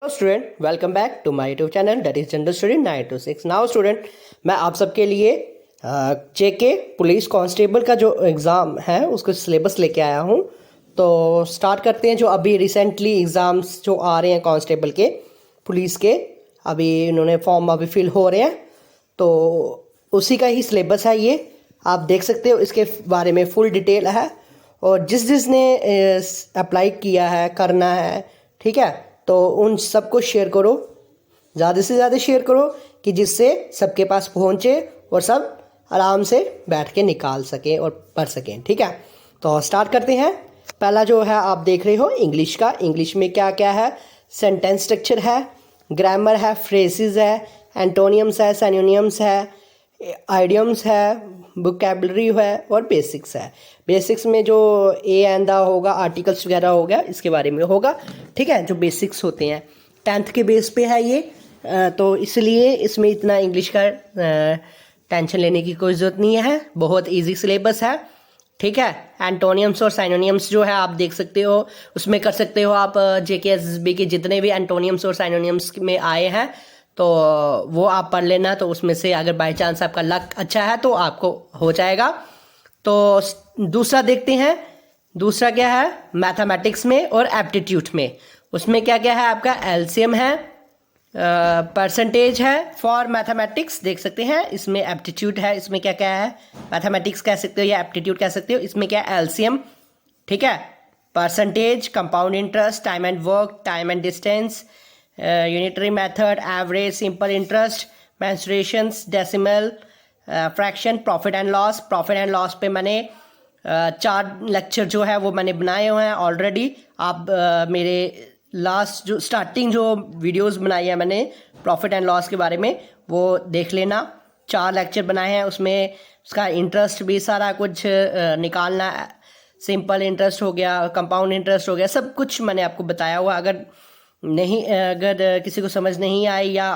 Hello student, welcome back to my YouTube channel that is general student 926। Now student, मैं आप सबके लिए जेके police constable का जो एग्ज़ाम है उसका सिलेबस लेके आया हूँ। तो स्टार्ट करते हैं। जो अभी रिसेंटली एग्ज़ाम्स जो आ रहे हैं कांस्टेबल के, पुलिस के, अभी इन्होंने फॉर्म अभी फिल हो रहे हैं, तो उसी का ही सिलेबस है ये। आप देख सकते हो, इसके बारे में फुल डिटेल है। और जिसने अप्लाई किया है, करना है, ठीक है, तो उन सबको शेयर करो, ज़्यादा से ज़्यादा शेयर करो कि जिससे सबके पास पहुँचे और सब आराम से बैठ के निकाल सकें और पढ़ सकें। ठीक है, तो स्टार्ट करते हैं। पहला जो है आप देख रहे हो इंग्लिश का। इंग्लिश में क्या क्या है? सेंटेंस स्ट्रक्चर है, ग्रामर है, फ्रेजेस है, एंटोनियम्स है, सिनोनिम्स है, आइडियम्स है, वोकैबुलरी है और बेसिक्स है। बेसिक्स में जो ए एंड द होगा, आर्टिकल्स वगैरह हो गया, इसके बारे में होगा। ठीक है, जो बेसिक्स होते हैं 10th के बेस पे है ये। तो इसलिए इसमें इतना इंग्लिश का टेंशन लेने की कोई ज़रूरत नहीं है, बहुत इजी सिलेबस है। ठीक है, एंटोनियम्स और साइनोनियम्स जो है आप देख सकते हो, उसमें कर सकते हो आप। जेकेएसएसबी के जितने भी एंटोनियम्स और साइनोनियम्स में आए हैं तो वो आप पढ़ लेना। तो उसमें से अगर बाय चांस आपका लक अच्छा है तो आपको हो जाएगा। तो दूसरा देखते हैं। दूसरा क्या है? मैथमेटिक्स में और एप्टीट्यूड में। उसमें क्या क्या है? आपका एलसीएम है, परसेंटेज है फॉर मैथमेटिक्स, देख सकते हैं। इसमें एप्टीट्यूड है, इसमें क्या क्या है? मैथमेटिक्स कह सकते हो या एप्टीट्यूड कह सकते हो। इसमें क्या है? एलसीएम, ठीक है, percentage, compound interest, time and work, time and distance, unitary method, average, simple interest, mensurations, decimal, fraction, profit and loss. Profit and loss पे मैंने 4 लेक्चर जो है वो मैंने बनाए हुए हैं ऑलरेडी। आप मेरे लास्ट जो स्टार्टिंग जो वीडियोस बनाई है मैंने प्रॉफिट एंड लॉस के बारे में, वो देख लेना। 4 लेक्चर बनाए हैं, उसमें उसका इंटरेस्ट भी सारा कुछ निकालना, सिंपल इंटरेस्ट हो गया, कंपाउंड इंटरेस्ट हो गया, सब कुछ मैंने आपको बताया हुआ। अगर किसी को समझ नहीं आई या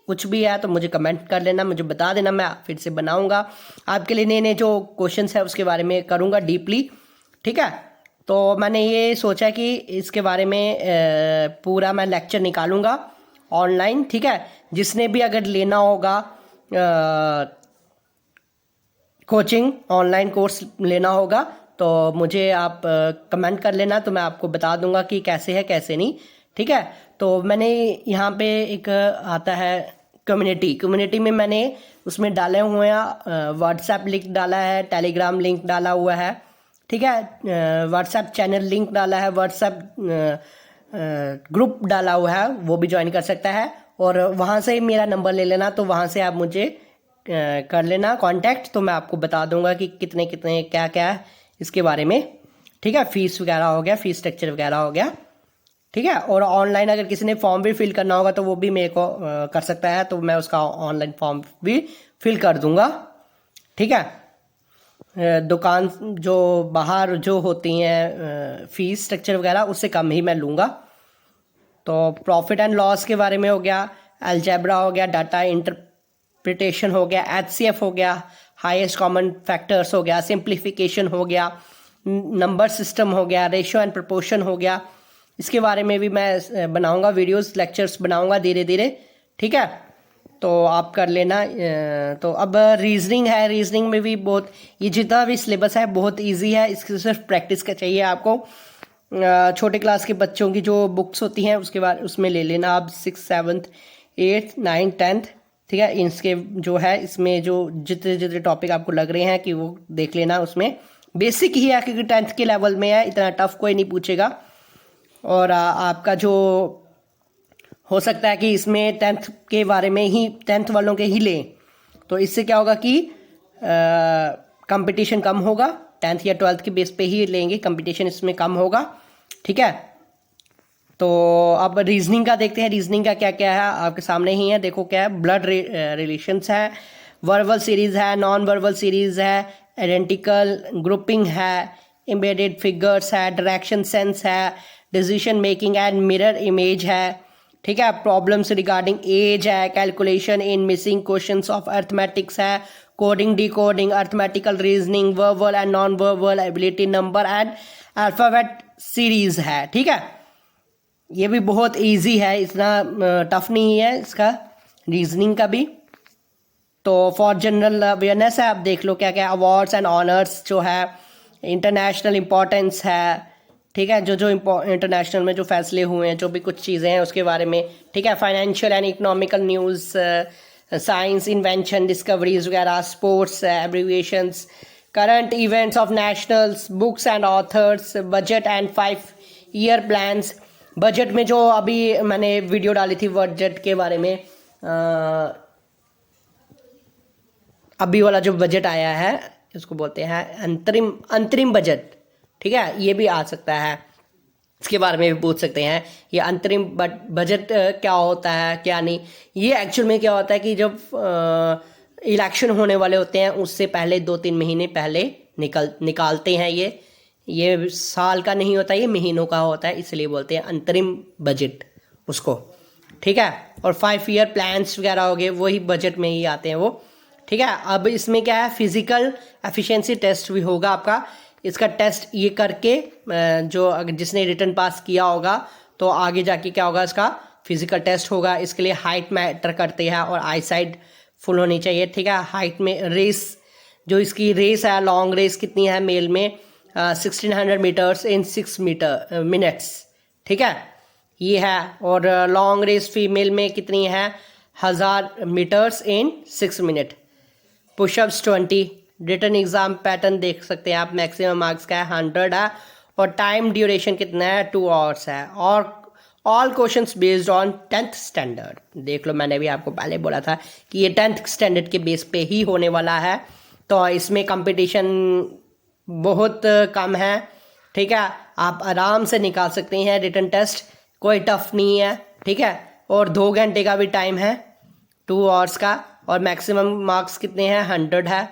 कुछ भी है तो मुझे कमेंट कर लेना, मुझे बता देना, मैं फिर से बनाऊंगा आपके लिए। नए नए जो क्वेश्चंस है उसके बारे में करूंगा डीपली। ठीक है, तो मैंने ये सोचा कि इसके बारे में पूरा मैं लेक्चर निकालूंगा ऑनलाइन। ठीक है, जिसने भी अगर लेना होगा कोचिंग, ऑनलाइन कोर्स लेना होगा तो मुझे आप कमेंट कर लेना, तो मैं आपको बता दूंगा कि कैसे है कैसे नहीं। ठीक है, तो मैंने यहाँ पे एक आता है कम्युनिटी में मैंने उसमें डाले हुए हैं व्हाट्सएप लिंक डाला है, टेलीग्राम लिंक डाला हुआ है। ठीक है, व्हाट्सएप चैनल लिंक डाला है, व्हाट्सएप ग्रुप डाला हुआ है, वो भी ज्वाइन कर सकता है। और वहाँ से मेरा नंबर ले लेना, तो वहाँ से आप मुझे कर लेना कांटेक्ट, तो मैं आपको बता दूंगा कि कितने कितने क्या क्या है इसके बारे में। ठीक है, फीस वगैरह हो गया, फीस स्ट्रक्चर वगैरह हो गया। ठीक है, और ऑनलाइन अगर किसी ने फॉर्म भी फिल करना होगा तो वो भी मेरे को कर सकता है, तो मैं उसका ऑनलाइन फॉर्म भी फिल कर दूंगा। ठीक है, दुकान जो बाहर जो होती हैं फीस स्ट्रक्चर वगैरह उससे कम ही मैं लूँगा। तो प्रॉफिट एंड लॉस के बारे में हो गया, अलजेब्रा हो गया, डाटा इंटरप्रिटेशन हो गया, एचसीएफ हो गया, हाईएस्ट कॉमन फैक्टर्स हो गया, सिंप्लीफिकेशन हो गया, नंबर सिस्टम हो गया, रेशियो एंड प्रोपोर्शन हो गया। इसके बारे में भी मैं बनाऊंगा वीडियोस, लेक्चर्स बनाऊंगा धीरे धीरे। ठीक है, तो आप कर लेना। तो अब रीजनिंग है, रीजनिंग में भी बहुत, ये जितना भी सिलेबस है बहुत इजी है, इसकी सिर्फ प्रैक्टिस का चाहिए आपको। छोटे क्लास के बच्चों की जो बुक्स होती हैं उसके बाद उसमें ले लेना आप 6th 7th 8th 9th 10th। ठीक है, इसके जो है इसमें जो जितने जितने टॉपिक आपको लग रहे हैं कि वो देख लेना। उसमें बेसिक ही है क्योंकि 10th के लेवल में है, इतना टफ कोई नहीं पूछेगा। और आपका जो हो सकता है कि इसमें 10th के बारे में ही 10th वालों के ही लें, तो इससे क्या होगा कि कंपटीशन कम होगा। 10th या 12th के बेस पे ही लेंगे, कंपटीशन इसमें कम होगा। ठीक है, तो अब रीजनिंग का देखते हैं। रीजनिंग का क्या क्या है आपके सामने ही है, देखो क्या है। ब्लड रिलेशंस है, वर्बल सीरीज है, नॉन वर्बल सीरीज है, आइडेंटिकल ग्रुपिंग है, एम्बेडेड फिगर्स है, डायरेक्शन सेंस है, decision making and mirror image है। ठीक है, प्रॉब्लम्स रिगार्डिंग एज है, calculation in missing questions of arithmetics है, coding decoding, arithmetical reasoning, verbal and non verbal ability, number and alphabet series है। ठीक है, ये भी बहुत इजी है, इतना टफ नहीं है इसका, रीजनिंग का भी। तो फॉर जनरल अवेयरनेस है, आप देख लो क्या क्या अवार्ड्स एंड ऑनर्स जो है, इंटरनेशनल इम्पोर्टेंस है, ठीक है, जो जो इंटरनेशनल में जो फैसले हुए हैं, जो भी कुछ चीज़ें हैं उसके बारे में, ठीक है, financial and economical news, science invention discoveries वगैरह, sports abbreviations, current events of nationals, books and authors, budget and 5 year plans. Budget में जो अभी मैंने वीडियो डाली थी बजट के बारे में, अभी वाला जो बजट आया है इसको बोलते हैं अंतरिम बजट, ठीक है, ये भी आ सकता है, इसके बारे में भी पूछ सकते हैं। ये अंतरिम बजट क्या होता है क्या नहीं। ये एक्चुअल में क्या होता है कि जब इलेक्शन होने वाले होते हैं उससे पहले 2-3 महीने पहले निकालते हैं। ये साल का नहीं होता, ये महीनों का होता है, इसलिए बोलते हैं अंतरिम बजट उसको, ठीक है। और 5 ईयर प्लान्स वगैरह हो गए, वही बजट में ही आते हैं वो, ठीक है। अब इसमें क्या है, फिजिकल एफिशिएंसी टेस्ट भी होगा आपका। इसका टेस्ट ये करके जो अगर जिसने रिटर्न पास किया होगा तो आगे जाके क्या होगा, इसका फिजिकल टेस्ट होगा। इसके लिए हाइट मैटर करती है और आई साइड फुल होनी चाहिए, ठीक है। हाइट में रेस, जो इसकी रेस है, लॉन्ग रेस कितनी है मेल में, 1600 मीटर्स इन 6 मिनट्स, ठीक है, ये है। और लॉन्ग रेस फीमेल में कितनी है, 1000 metres in 6 minute. Pushups 20। Written exam pattern देख सकते हैं आप, मैक्सिमम मार्क्स का है 100 है, और टाइम ड्यूरेशन कितना है, 2 आवर्स है। और all questions based on 10th standard. देख लो, मैंने भी आपको पहले बोला था कि ये 10th स्टैंडर्ड के बेस पे ही होने वाला है, तो इसमें कंपटीशन बहुत कम है, ठीक है। आप आराम से निकाल सकते हैं रिटर्न टेस्ट, कोई टफ नहीं है, ठीक है। और 2 घंटे का भी टाइम है, 2 आवर्स का, और मैक्सिमम मार्क्स कितने हैं, 100 है,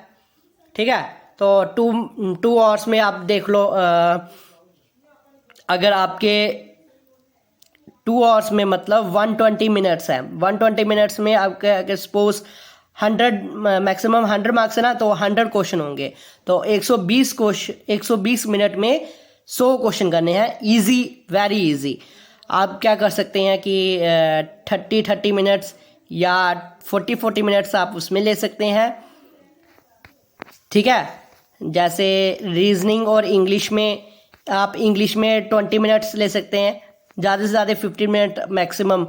ठीक है। तो 2 आवर्स में आप देख लो, अगर आपके 2 आवर्स में मतलब 120 मिनट्स है, 120 मिनट्स में आपके अगर सपोज 100 मैक्सिमम 100 मार्क्स है ना, तो 100 क्वेश्चन होंगे, तो 120 मिनट में 100 क्वेश्चन करने हैं, इजी, वेरी इजी। आप क्या कर सकते हैं कि 30 मिनट्स या 40 मिनट्स आप उसमें ले सकते हैं, ठीक है। जैसे रीजनिंग और इंग्लिश में, आप इंग्लिश में 20 मिनट्स ले सकते हैं, ज़्यादा से ज़्यादा 15 मिनट, मैक्सिमम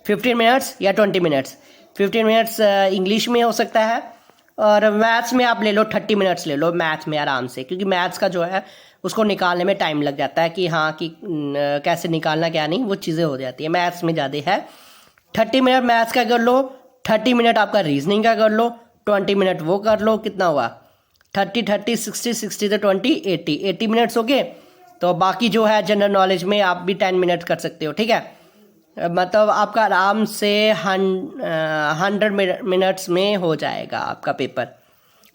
15 मिनट्स या 20 मिनट्स। 15 मिनट्स इंग्लिश में हो सकता है, और मैथ्स में आप ले लो 30 मिनट्स ले लो मैथ्स में आराम से, क्योंकि मैथ्स का जो है उसको निकालने में टाइम लग जाता है कि हाँ कि कैसे निकालना क्या नहीं, वो चीज़ें हो जाती है, मैथ्स में ज़्यादा है। 30 मिनट मैथ्स का कर लो, 30 मिनट आपका रीजनिंग का कर लो, 20 मिनट वो कर लो, कितना हुआ 30 60 तो 20 80 मिनट्स हो गए। तो बाकी जो है जनरल नॉलेज में आप भी 10 मिनट कर सकते हो, ठीक है। मतलब आपका आराम से 100 मिनट्स में हो जाएगा आपका पेपर,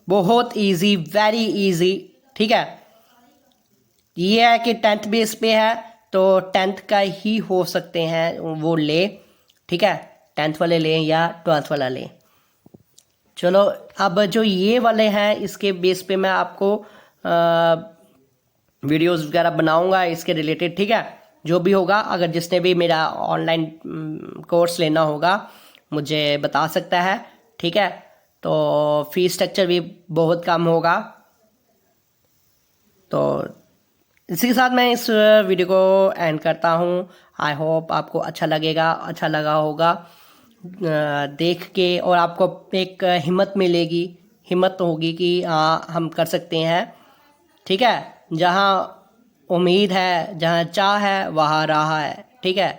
बहुत इजी, वेरी इजी, ठीक है। ये है कि 10th बेस पे है, तो 10th का ही हो सकते हैं वो ले, ठीक है, 10th वाले लें या 12th वाला लें। चलो, अब जो ये वाले हैं इसके बेस पे मैं आपको वीडियोस वगैरह बनाऊंगा इसके रिलेटेड, ठीक है। जो भी होगा, अगर जिसने भी मेरा ऑनलाइन कोर्स लेना होगा मुझे बता सकता है, ठीक है। तो फीस स्ट्रक्चर भी बहुत कम होगा। तो इसी के साथ मैं इस वीडियो को एंड करता हूँ। आई होप आपको अच्छा लगा होगा देख के, और आपको एक हिम्मत मिलेगी, हिम्मत होगी कि हाँ हम कर सकते हैं, ठीक है। जहाँ उम्मीद है, जहाँ चाह है, वहाँ राह है, ठीक है।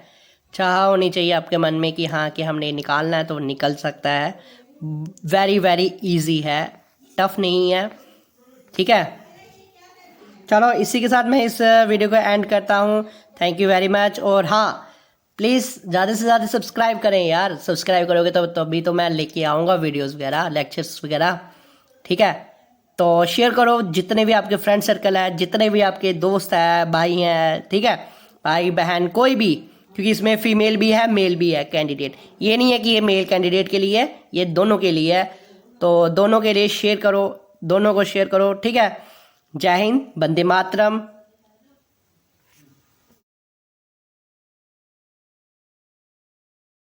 चाह होनी चाहिए आपके मन में कि हाँ कि हमने निकालना है, तो निकल सकता है। वेरी वेरी इजी है, टफ नहीं है, ठीक है। चलो, इसी के साथ मैं इस वीडियो को एंड करता हूँ। Thank you very much. और हाँ, प्लीज़ ज़्यादा से ज़्यादा सब्सक्राइब करें यार, सब्सक्राइब करोगे तो तभी तो मैं लेके आऊँगा वीडियोस वगैरह, लेक्चर्स वगैरह, ठीक है। तो शेयर करो, जितने भी आपके फ्रेंड सर्कल है, जितने भी आपके दोस्त हैं, भाई हैं, ठीक है, भाई बहन कोई भी, क्योंकि इसमें फीमेल भी है मेल भी है कैंडिडेट। ये नहीं है कि ये मेल कैंडिडेट के लिए है, ये दोनों के लिए है। तो दोनों के लिए शेयर करो, दोनों को शेयर करो, ठीक है। जय हिंद, वंदे मातरम।